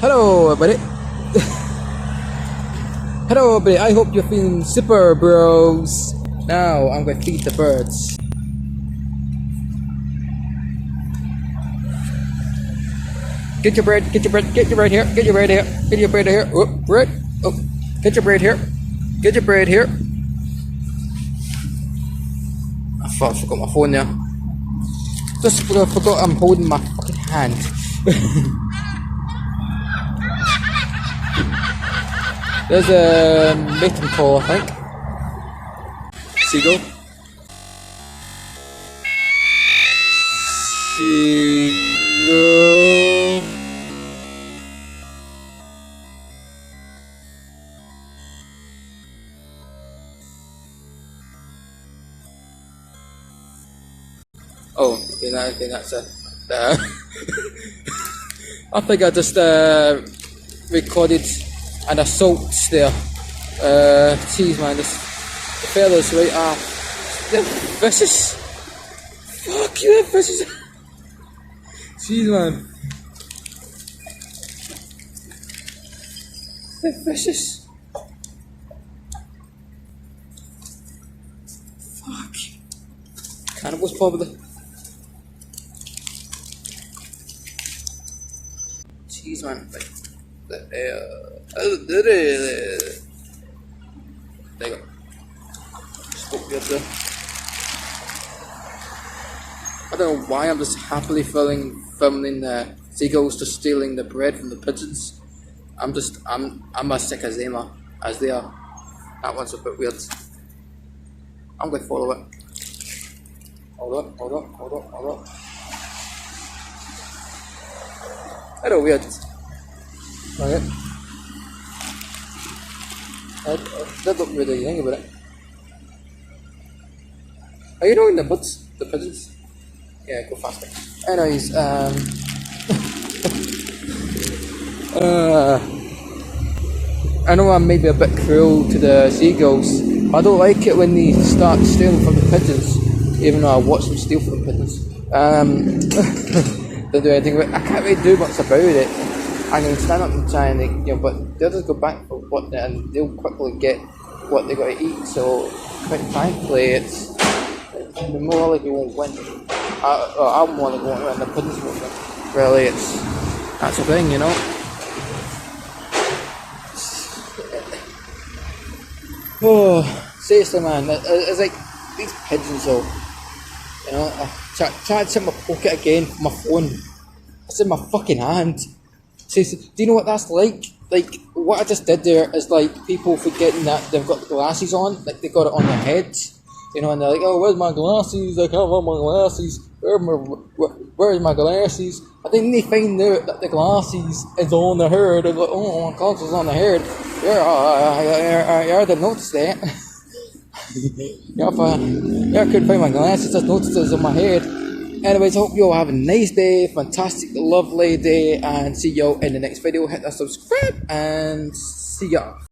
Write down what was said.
Hello, buddy. Hello, buddy. I hope you're feeling super, bros. Now I'm going to feed the birds. Get your bread. Get your bread. Get your bread here. Get your bread here. Get your bread here. Oh, bread. Oh, get your bread here. Get your bread here. I thought I forgot my phone there. Just forgot I'm holding my fucking hand. There's a mating call, I think. Seagull. Seagull. Oh, okay, that's it. I think I just recorded an assault there. Jeez, man, the feathers right off. They're vicious. Fuck you, they're vicious. Jeez, man. They're vicious. Fuck. Cannibals, probably. Jeez, man. There you go. Spoke the other. I don't know why I'm just happily filming seagulls just stealing the bread from the pigeons. I'm as sick as them are, as they are. That one's a bit weird. I'm going to follow it. Hold up. Hello, weird. Okay. That looked weird, you think about it. Are you knowing the birds? The pigeons? Yeah, go faster. Anyways, I know I'm maybe a bit cruel to the seagulls. I don't like it when they start stealing from the pigeons, even though I watch them steal from the pigeons. Don't do anything, but I can't really do much about it. I can stand up and try and, but they'll just go back for what, and they'll quickly get what they got to eat. So, quite frankly, it's the more likely you won't win. I'm more likely won't win. The pigeons won't win. Really, that's the thing, Oh, seriously, man, it's like these pigeons, though. I tried to set my pocket again for my phone. It's in my fucking hand. Do you know what that's like? Like, what I just did there is like people forgetting that they've got the glasses on, like they got it on their head, and they're like, oh, where's my glasses? I can't wear my glasses. Where's my glasses? I think they find out that the glasses is on the head. They're like, oh, my glasses is on the head. Yeah, I didn't notice that. I couldn't find my glasses, just noticed it was on my head. Anyways, I hope you all have a nice day, fantastic, lovely day, and see you all in the next video. Hit that subscribe and see ya.